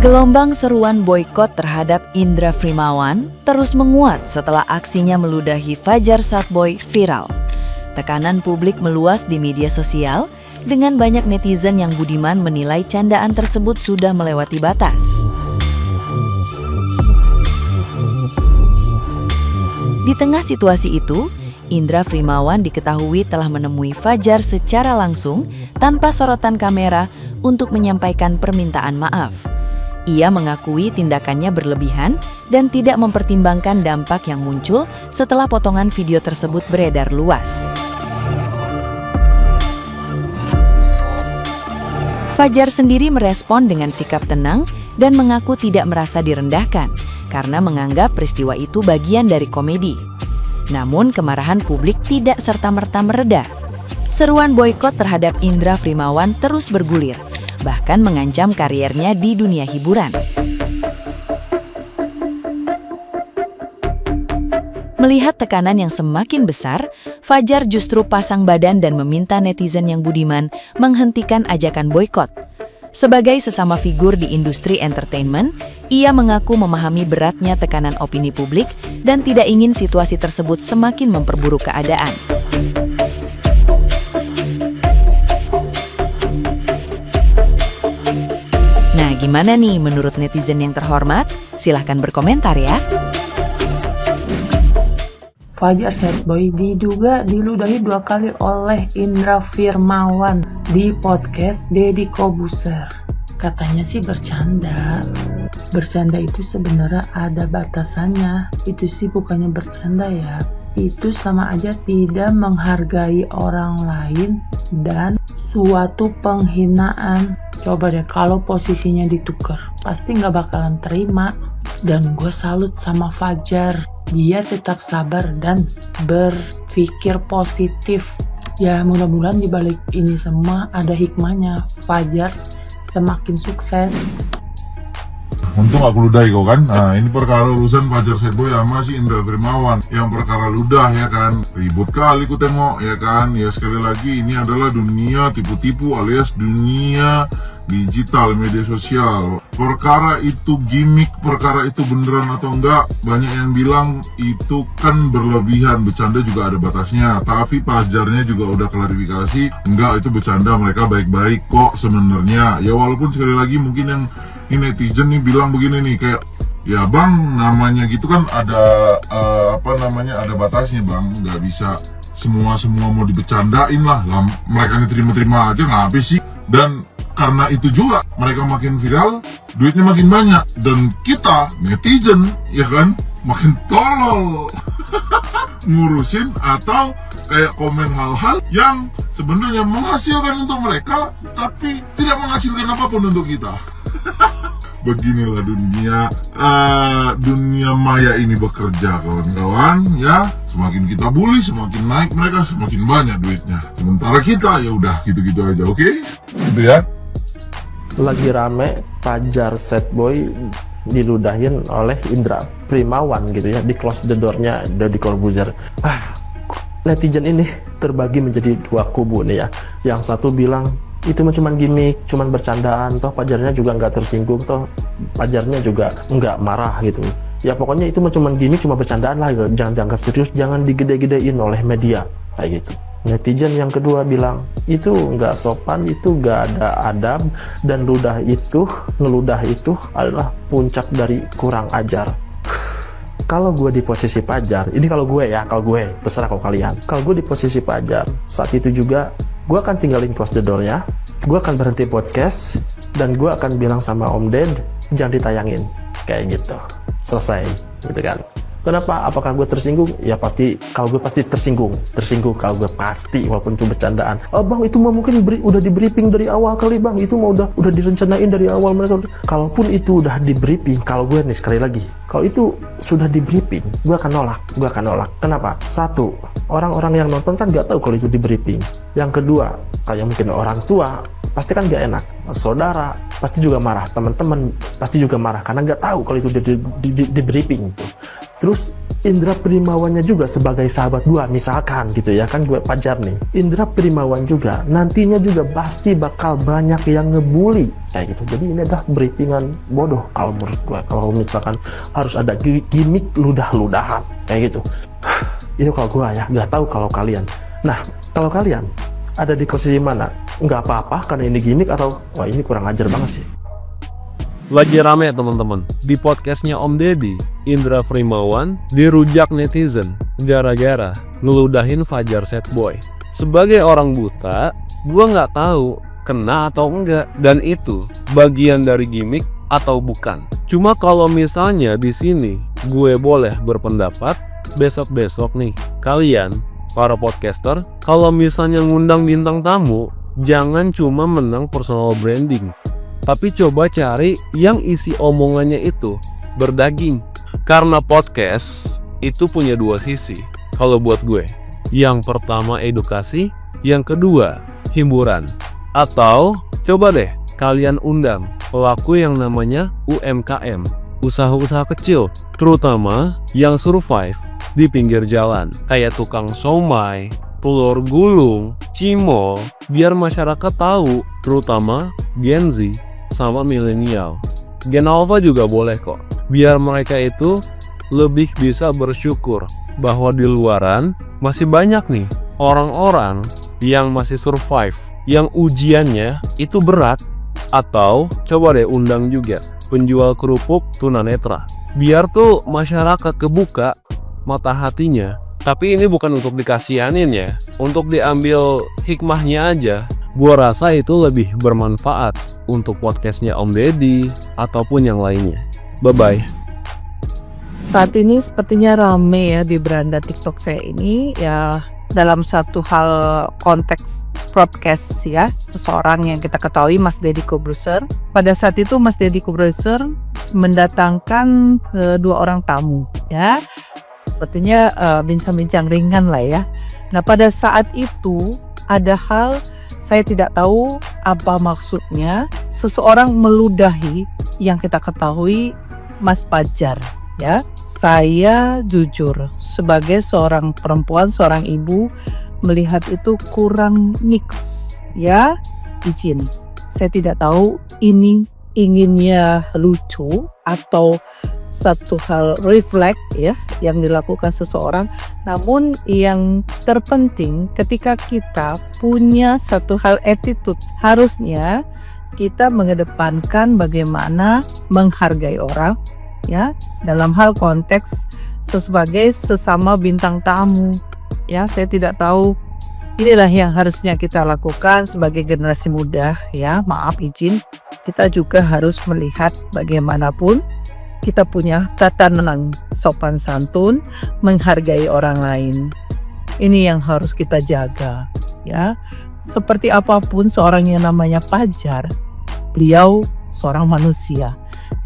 Gelombang seruan boikot terhadap Indra Frimawan terus menguat setelah aksinya meludahi Fajar Sattboy viral. Tekanan publik meluas di media sosial dengan banyak netizen yang budiman menilai candaan tersebut sudah melewati batas. Di tengah situasi itu, Indra Frimawan diketahui telah menemui Fajar secara langsung tanpa sorotan kamera untuk menyampaikan permintaan maaf. Ia mengakui tindakannya berlebihan dan tidak mempertimbangkan dampak yang muncul setelah potongan video tersebut beredar luas. Fajar sendiri merespon dengan sikap tenang dan mengaku tidak merasa direndahkan karena menganggap peristiwa itu bagian dari komedi. Namun kemarahan publik tidak serta-merta mereda. Seruan boikot terhadap Indra Frimawan terus bergulir, bahkan mengancam kariernya di dunia hiburan. Melihat tekanan yang semakin besar, Fajar justru pasang badan dan meminta netizen yang budiman menghentikan ajakan boikot. Sebagai sesama figur di industri entertainment, ia mengaku memahami beratnya tekanan opini publik dan tidak ingin situasi tersebut semakin memperburuk keadaan. Nah, gimana nih menurut netizen yang terhormat? Silahkan berkomentar ya. Fajar Sattboy diduga diludahi 2 kali oleh Indra Frimawan di podcast Deddy Corbuzier. Katanya sih bercanda. Bercanda itu sebenarnya ada batasannya. Itu sih bukannya bercanda ya. Itu sama aja tidak menghargai orang lain dan suatu penghinaan. Coba deh kalau posisinya ditukar, pasti nggak bakalan terima. Dan gue salut sama Fajar. Dia tetap sabar dan berpikir positif. Ya mudah-mudahan dibalik ini semua ada hikmahnya. Fajar semakin sukses. Untung aku ludahi kau kan. Nah ini perkara urusan Fajar Sattboy sama si Indra Frimawan. Yang perkara ludah ya kan. Ribut kali ku tengok ya kan. Ya sekali lagi ini adalah dunia tipu-tipu alias dunia digital, media sosial. Perkara itu gimmick, perkara itu beneran atau enggak, banyak yang bilang itu kan berlebihan, bercanda juga ada batasnya. Tapi Fajarnya juga udah klarifikasi, enggak itu bercanda, mereka baik-baik kok sebenarnya. Ya walaupun sekali lagi mungkin yang netizen nih bilang begini nih kayak, ya bang namanya gitu kan ada ada batasnya bang, nggak bisa semua mau dibecandain lah mereka terima aja nggak habis sih. Dan karena itu juga mereka makin viral, duitnya makin banyak, dan kita netizen ya kan makin tolol ngurusin atau kayak komen hal-hal yang sebenarnya menghasilkan untuk mereka tapi tidak menghasilkan apapun untuk kita. Beginilah dunia maya ini bekerja kawan-kawan ya. Semakin kita bully, semakin naik mereka, semakin banyak duitnya. Sementara kita ya udah gitu-gitu aja, oke? Gitu ya. Lagi rame Fajar Sattboy diludahin oleh Indra Frimawan gitu ya, di close the door-nya Deddy Corbuzier. Netizen ini terbagi menjadi 2 kubu nih ya. Yang satu bilang itu cuma gimmick, cuma bercandaan, toh Fajarnya juga nggak tersinggung, toh Fajarnya juga nggak marah gitu. Ya pokoknya itu cuma gimmick, cuma bercandaan lah, jangan dianggap serius, jangan digede-gedein oleh media kayak gitu. Netizen yang kedua bilang itu nggak sopan, itu nggak ada adab, dan ngeludah itu adalah puncak dari kurang ajar. Kalau gue di posisi Fajar, ini kalau gue terserah kalau kalian. Kalau gue di posisi Fajar, saat itu juga gue akan tinggalin close the door-nya, gue akan berhenti podcast, dan gue akan bilang sama Om Ded, jangan ditayangin, kayak gitu, selesai, gitu kan. Kenapa? Apakah gue tersinggung? Ya pasti, kalau gue pasti tersinggung kalau gue pasti, walaupun itu bercandaan. Oh bang, itu mah mungkin udah di briefing dari awal kali bang, itu mah udah direncanain dari awal mereka. Kalaupun itu udah di briefing, kalau gue nih sekali lagi, kalau itu sudah di briefing, gue akan nolak. Kenapa? Satu, orang-orang yang nonton kan nggak tahu kalau itu di briefing. Yang kedua, kayak mungkin orang tua, pasti kan gak enak. Saudara pasti juga marah, teman-teman pasti juga marah karena nggak tahu kalau itu di briefing tuh. Terus Indra Primawannya juga sebagai sahabat gue, misalkan gitu ya kan, gue Fajar nih, Indra Primawan juga nantinya juga pasti bakal banyak yang ngebully kayak gitu. Jadi ini adalah briefingan bodoh kalau menurut gue, kalau misalkan harus ada gimmick ludah-ludahan kayak gitu. Itu kalau gue ya, nggak tahu kalau kalian. Nah, kalau kalian ada di posisi mana? Nggak apa-apa karena ini gimmick, atau wah ini kurang ajar banget sih. Lagi rame teman-teman, di podcastnya Om Deddy, Indra Frimawan dirujak netizen gara-gara ngeludahin Fajar Sad Boy. Sebagai orang buta, gue nggak tahu kena atau enggak, dan itu bagian dari gimmick atau bukan. Cuma kalau misalnya di sini gue boleh berpendapat, besok-besok nih kalian para podcaster, kalau misalnya ngundang bintang tamu, jangan cuma menang personal branding, tapi coba cari yang isi omongannya itu berdaging. Karena podcast itu punya dua sisi kalau buat gue. Yang pertama edukasi, yang kedua hiburan. Atau coba deh kalian undang pelaku yang namanya UMKM, usaha-usaha kecil, terutama yang survive di pinggir jalan, kayak tukang somai, telur gulung, cimol, biar masyarakat tahu, terutama Gen Z sama milenial. Gen Alpha juga boleh kok, biar mereka itu lebih bisa bersyukur bahwa di luaran masih banyak nih orang-orang yang masih survive, yang ujiannya itu berat. Atau coba deh undang juga penjual kerupuk tunanetra, biar tuh masyarakat kebuka mata hatinya. Tapi ini bukan untuk dikasihanin ya, untuk diambil hikmahnya aja. Gua rasa itu lebih bermanfaat untuk podcastnya Om Deddy ataupun yang lainnya. Bye-bye. Saat ini sepertinya rame ya di beranda TikTok saya ini ya, dalam satu hal konteks podcast ya, seseorang yang kita ketahui Mas Deddy Corbuzier. Pada saat itu Mas Deddy Corbuzier mendatangkan 2 orang tamu ya, sepertinya bincang-bincang ringan lah ya. Nah pada saat itu ada hal saya tidak tahu apa maksudnya, seseorang meludahi yang kita ketahui Mas Fajar ya. Saya jujur sebagai seorang perempuan, seorang ibu, melihat itu kurang mix ya. Izin, saya tidak tahu ini inginnya lucu atau satu hal refleks ya yang dilakukan seseorang. Namun yang terpenting ketika kita punya satu hal attitude, harusnya kita mengedepankan bagaimana menghargai orang ya, dalam hal konteks sebagai sesama bintang tamu ya. Saya tidak tahu, inilah yang harusnya kita lakukan sebagai generasi muda ya. Maaf izin, kita juga harus melihat bagaimanapun kita punya tatanan sopan santun, menghargai orang lain. Ini yang harus kita jaga ya. Seperti apapun seorang yang namanya Fajar, beliau seorang manusia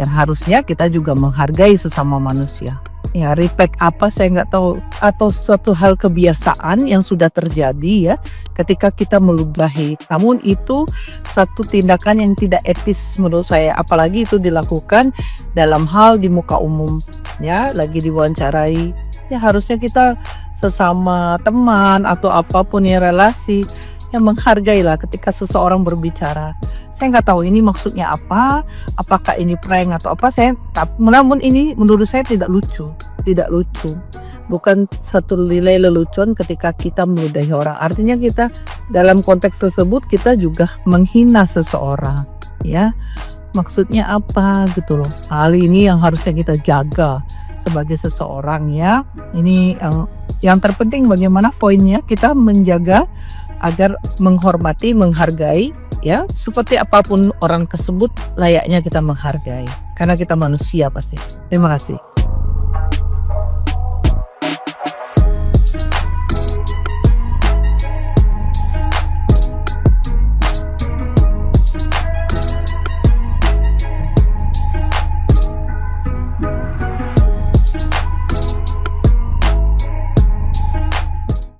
yang harusnya kita juga menghargai sesama manusia. Ya, respect apa saya nggak tahu, atau suatu hal kebiasaan yang sudah terjadi ya ketika kita meludahi. Namun itu satu tindakan yang tidak etis menurut saya, apalagi itu dilakukan dalam hal di muka umum ya, lagi diwawancarai. Ya harusnya kita sesama teman atau apapun ya relasi, yang menghargailah ketika seseorang berbicara. Saya nggak tahu ini maksudnya apa, apakah ini prank atau apa, namun ini menurut saya tidak lucu, bukan satu nilai lelucon ketika kita meludahi orang. Artinya kita dalam konteks tersebut kita juga menghina seseorang, ya. Maksudnya apa gitu loh. Hal ini yang harusnya kita jaga sebagai seseorang ya. Ini yang terpenting bagaimana poinnya kita menjaga agar menghormati, menghargai ya, seperti apapun orang tersebut layaknya kita menghargai karena kita manusia pasti. Terima kasih.